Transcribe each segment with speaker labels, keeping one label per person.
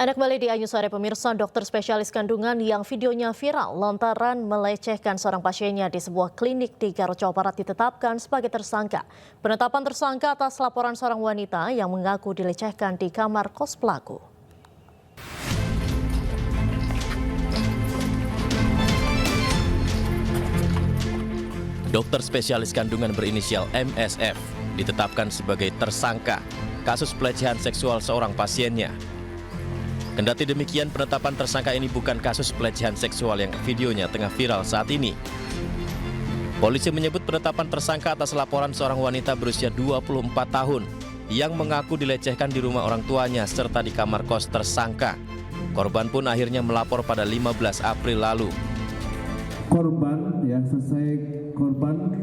Speaker 1: Anda kembali di Ayu Sore pemirsa. Dokter spesialis kandungan yang videonya viral lantaran melecehkan seorang pasiennya di sebuah klinik di Garut, Jawa Barat ditetapkan sebagai tersangka. Penetapan tersangka atas laporan seorang wanita yang mengaku dilecehkan di kamar kos pelaku.
Speaker 2: Dokter spesialis kandungan berinisial MSF ditetapkan sebagai tersangka kasus pelecehan seksual seorang pasiennya. Kendati demikian, penetapan tersangka ini bukan kasus pelecehan seksual yang videonya tengah viral saat ini. Polisi menyebut penetapan tersangka atas laporan seorang wanita berusia 24 tahun yang mengaku dilecehkan di rumah orang tuanya serta di kamar kos tersangka. Korban pun akhirnya melapor pada 15 April lalu.
Speaker 3: Korban selesai korban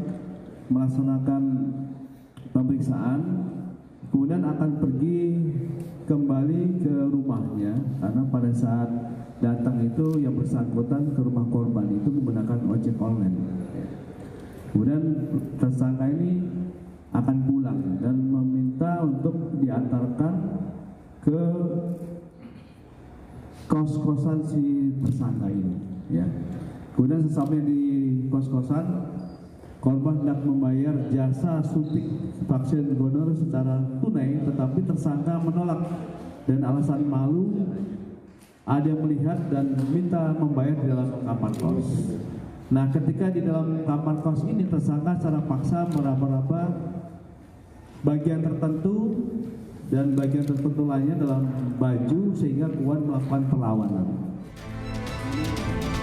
Speaker 3: melaksanakan pemeriksaan, kemudian akan pergi kembali ke rumahnya karena pada saat datang itu yang bersangkutan ke rumah korban itu menggunakan ojek online. Kemudian tersangka ini akan pulang dan meminta untuk diantarkan ke kos-kosan si tersangka ini. Kemudian sesamanya di kos-kosan, korban hendak membayar jasa suntik vaksin donor secara tunai, tetapi tersangka menolak dan alasan malu ada yang melihat dan minta membayar di dalam kamar kos. Nah, ketika di dalam kamar kos ini tersangka secara paksa meraba-raba bagian tertentu dan bagian tertentu lainnya dalam baju sehingga kuat melakukan perlawanan.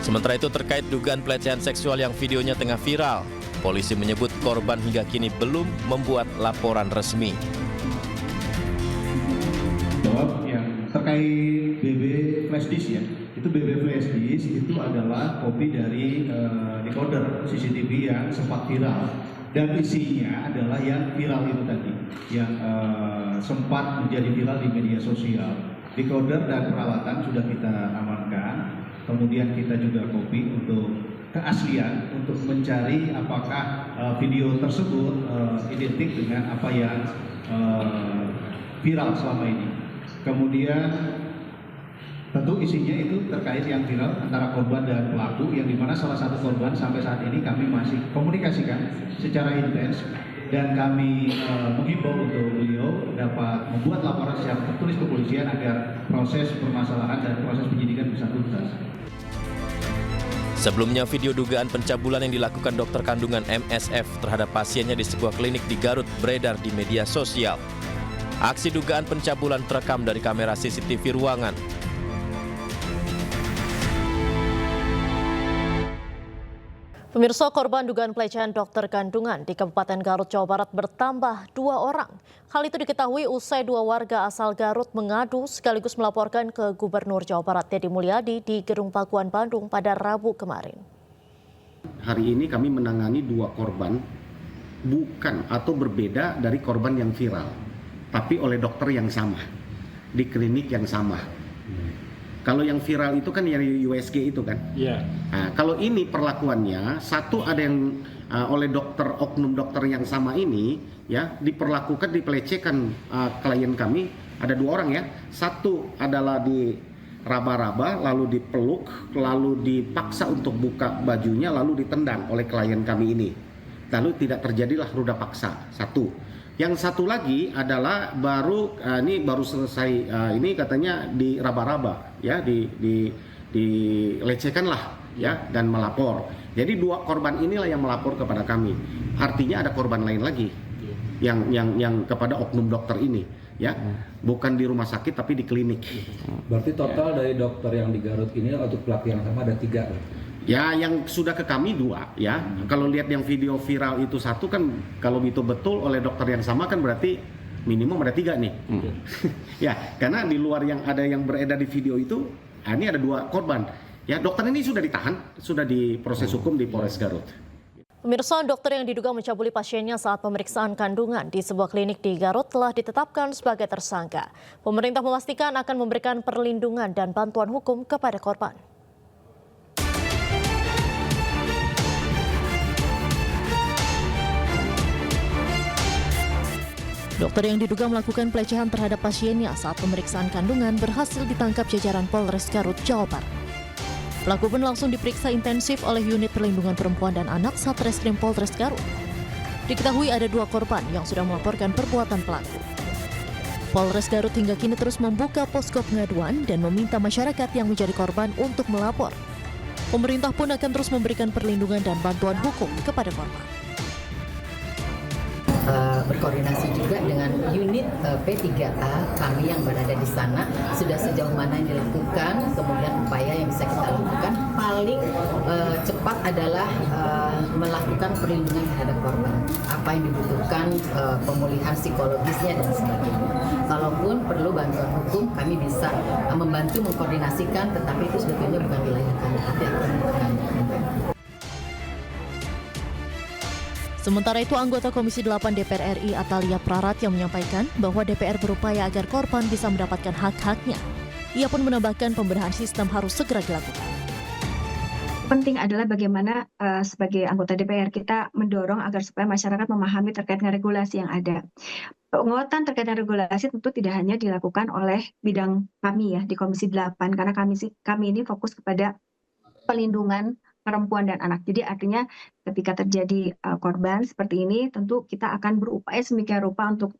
Speaker 2: Sementara itu terkait dugaan pelecehan seksual yang videonya tengah viral, polisi menyebut korban hingga kini belum membuat laporan resmi.
Speaker 4: Jawab yang terkait BB flash disk itu BB flash disk itu adalah kopi dari decoder CCTV yang sempat viral dan isinya adalah yang viral itu tadi, yang sempat menjadi viral di media sosial. Decoder dan peralatan sudah kita amankan. Kemudian kita juga copy untuk keaslian, untuk mencari apakah video tersebut identik dengan apa yang viral selama ini. Kemudian tentu isinya itu terkait yang viral antara korban dan pelaku, yang dimana salah satu korban sampai saat ini kami masih komunikasikan secara intens dan kami menghimbau untuk beliau dapat membuat laporan secara tertulis kepolisian agar proses permasalahan dan proses penyidikan bisa tuntas.
Speaker 2: Sebelumnya, video dugaan pencabulan yang dilakukan dokter kandungan MSF terhadap pasiennya di sebuah klinik di Garut beredar di media sosial. Aksi dugaan pencabulan terekam dari kamera CCTV ruangan.
Speaker 1: Pemirsa, korban dugaan pelecehan dokter kandungan di Kabupaten Garut, Jawa Barat bertambah 2 orang. Hal itu diketahui usai 2 warga asal Garut mengadu sekaligus melaporkan ke Gubernur Jawa Barat Deddy Mulyadi di Gedung Pakuan Bandung pada Rabu kemarin.
Speaker 5: Hari ini kami menangani 2 korban bukan atau berbeda dari korban yang viral, tapi oleh dokter yang sama, di klinik yang sama. Kalau yang viral itu kan yang USG itu kan. Iya. Nah, kalau ini perlakuannya satu ada yang oleh oknum dokter yang sama ini diperlakukan, dipelecehkan klien kami ada 2 orang ya. Satu adalah di raba-raba, lalu dipeluk, lalu dipaksa untuk buka bajunya, lalu ditendang oleh klien kami ini. Lalu tidak terjadilah ruda paksa. Satu. Yang satu lagi adalah ini baru selesai ini katanya di raba-raba dilecehkan lah dan melapor. Jadi 2 korban inilah yang melapor kepada kami. Artinya ada korban lain lagi yang kepada oknum dokter ini bukan di rumah sakit tapi di klinik.
Speaker 6: Berarti total dari dokter yang di Garut ini untuk pelaku yang sama ada 3.
Speaker 5: Yang sudah ke kami 2 Kalau lihat yang video viral itu 1 kan, kalau itu betul oleh dokter yang sama kan berarti minimum ada 3 nih. Karena di luar yang ada yang beredar di video itu, ini ada 2 korban. Dokter ini sudah ditahan, sudah diproses hukum di Polres Garut.
Speaker 1: Pemirsa, dokter yang diduga mencabuli pasiennya saat pemeriksaan kandungan di sebuah klinik di Garut telah ditetapkan sebagai tersangka. Pemerintah memastikan akan memberikan perlindungan dan bantuan hukum kepada korban. Dokter yang diduga melakukan pelecehan terhadap pasiennya saat pemeriksaan kandungan berhasil ditangkap jajaran Polres Garut, Jawa Barat. Pelaku pun langsung diperiksa intensif oleh Unit Perlindungan Perempuan dan Anak Satreskrim Polres Garut. Diketahui ada 2 korban yang sudah melaporkan perbuatan pelaku. Polres Garut hingga kini terus membuka posko pengaduan dan meminta masyarakat yang menjadi korban untuk melapor. Pemerintah pun akan terus memberikan perlindungan dan bantuan hukum kepada korban.
Speaker 7: Berkoordinasi juga dengan unit P3A kami yang berada di sana, sudah sejauh mana yang dilakukan, kemudian upaya yang bisa kita lakukan paling cepat adalah melakukan perlindungan terhadap korban, apa yang dibutuhkan, pemulihan psikologisnya dan sebagainya. Kalaupun perlu bantuan hukum, kami bisa membantu mengkoordinasikan, tetapi itu sebetulnya bukan wilayah kami.
Speaker 1: Sementara itu, anggota Komisi 8 DPR RI Atalia Praratya menyampaikan bahwa DPR berupaya agar korban bisa mendapatkan hak-haknya. Ia pun menambahkan pembenahan sistem harus segera dilakukan.
Speaker 8: Penting adalah bagaimana sebagai anggota DPR kita mendorong agar supaya masyarakat memahami terkait dengan regulasi yang ada. Penguatan terkait dengan regulasi tentu tidak hanya dilakukan oleh bidang kami ya di Komisi 8, karena kami ini fokus kepada pelindungan perempuan dan anak. Jadi artinya ketika terjadi korban seperti ini, tentu kita akan berupaya sedemikian rupa untuk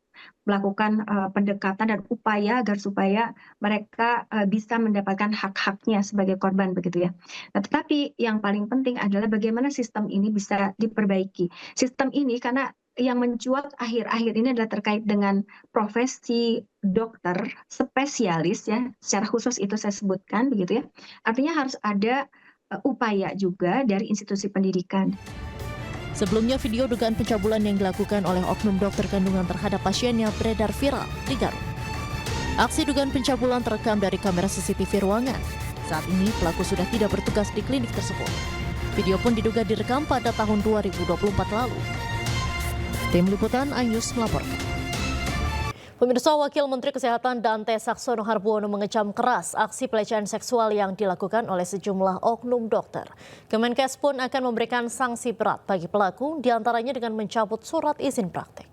Speaker 8: melakukan pendekatan dan upaya agar supaya mereka bisa mendapatkan hak-haknya sebagai korban begitu ya. Nah, tetapi yang paling penting adalah bagaimana sistem ini bisa diperbaiki. Sistem ini karena yang mencuat akhir-akhir ini adalah terkait dengan profesi dokter spesialis ya, secara khusus itu saya sebutkan begitu ya. Artinya harus ada upaya juga dari institusi pendidikan.
Speaker 1: Sebelumnya, video dugaan pencabulan yang dilakukan oleh oknum dokter kandungan terhadap pasiennya beredar viral di Garut. Aksi dugaan pencabulan terekam dari kamera CCTV ruangan. Saat ini, pelaku sudah tidak bertugas di klinik tersebut. Video pun diduga direkam pada tahun 2024 lalu. Tim Liputan iNews melaporkan. Pemirsa, Wakil Menteri Kesehatan Dante Saxono Harbuono mengecam keras aksi pelecehan seksual yang dilakukan oleh sejumlah oknum dokter. Kemenkes pun akan memberikan sanksi berat bagi pelaku, diantaranya dengan mencabut surat izin praktek.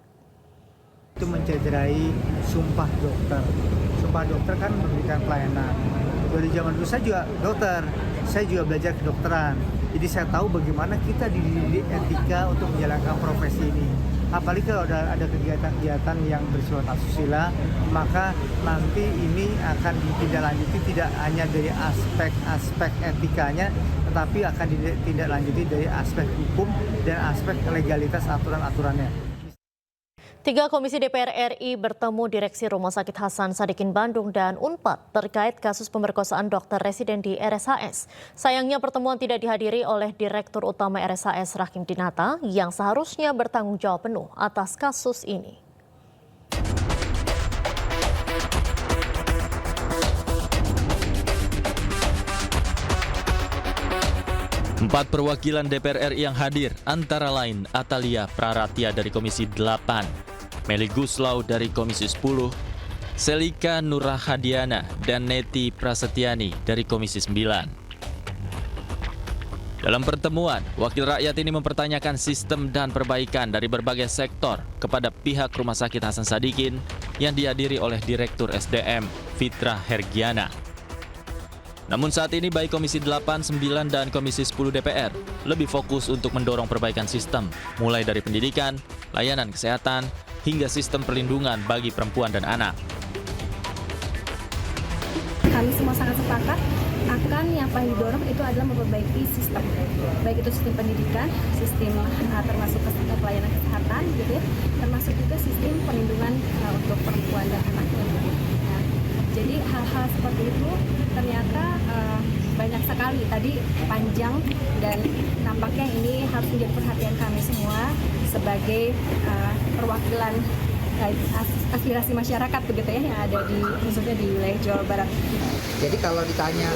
Speaker 9: Itu mencederai sumpah dokter. Sumpah dokter kan memberikan pelayanan. Dari zaman dulu saya juga dokter, saya juga belajar kedokteran. Jadi saya tahu bagaimana kita dididik etika untuk menjalankan profesi ini. Apalagi kalau ada kegiatan-kegiatan yang bersifat asusila, maka nanti ini akan ditindaklanjuti tidak hanya dari aspek etikanya, tetapi akan ditindaklanjuti dari aspek hukum dan aspek legalitas aturan-aturannya.
Speaker 1: 3 komisi DPR RI bertemu Direksi Rumah Sakit Hasan Sadikin Bandung dan Unpad terkait kasus pemerkosaan dokter residen di RSHS. Sayangnya pertemuan tidak dihadiri oleh Direktur Utama RSHS Rahim Dinata yang seharusnya bertanggung jawab penuh atas kasus ini.
Speaker 2: Empat perwakilan DPR RI yang hadir antara lain Atalia Praratya dari Komisi 8, Meli Guslau dari Komisi 10, Selika Nurahadiana dan Neti Prasetyani dari Komisi 9. Dalam pertemuan, wakil rakyat ini mempertanyakan sistem dan perbaikan dari berbagai sektor kepada pihak Rumah Sakit Hasan Sadikin yang dihadiri oleh Direktur SDM Fitra Hergiana. Namun saat ini baik Komisi 8, 9, dan Komisi 10 DPR lebih fokus untuk mendorong perbaikan sistem, mulai dari pendidikan, layanan kesehatan, hingga sistem perlindungan bagi perempuan dan anak.
Speaker 8: Kami semua sangat sepakat akan yang paling didorong itu adalah memperbaiki sistem, baik itu sistem pendidikan, sistem termasuk pelayanan kesehatan, gitu ya, termasuk juga sistem perlindungan untuk perempuan dan anak. Nah, jadi hal-hal seperti itu ternyata banyak sekali tadi panjang dan nampaknya ini harus menjadi perhatian kami semua sebagai perwakilan aspirasi masyarakat begitu ya yang ada di khususnya di wilayah Jawa Barat.
Speaker 10: Jadi kalau ditanya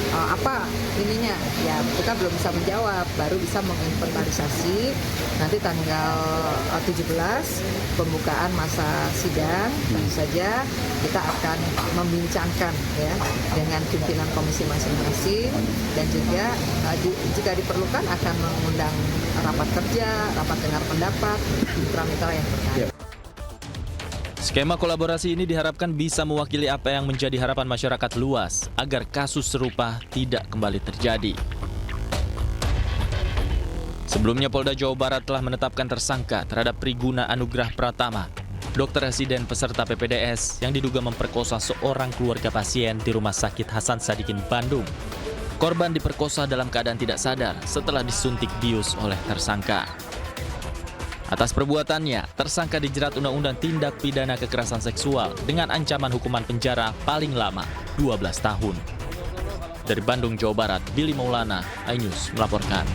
Speaker 10: apa ininya, ya kita belum bisa menjawab, baru bisa menginventarisasi nanti tanggal 17 pembukaan masa sidang. Tentu saja kita akan membincangkan ya dengan pimpinan komisi masing-masing dan juga jika diperlukan akan mengundang rapat kerja, rapat dengar pendapat mitra-mitra yang terkait.
Speaker 11: Skema kolaborasi ini diharapkan bisa mewakili apa yang menjadi harapan masyarakat luas agar kasus serupa tidak kembali terjadi. Sebelumnya Polda Jawa Barat telah menetapkan tersangka terhadap Priguna Anugrah Pratama, dokter residen peserta PPDS yang diduga memperkosa seorang keluarga pasien di Rumah Sakit Hasan Sadikin, Bandung. Korban diperkosa dalam keadaan tidak sadar setelah disuntik bius oleh tersangka. Atas perbuatannya, tersangka dijerat Undang-Undang Tindak Pidana Kekerasan Seksual dengan ancaman hukuman penjara paling lama 12 tahun. Dari Bandung, Jawa Barat, Billy Maulana, iNews melaporkan.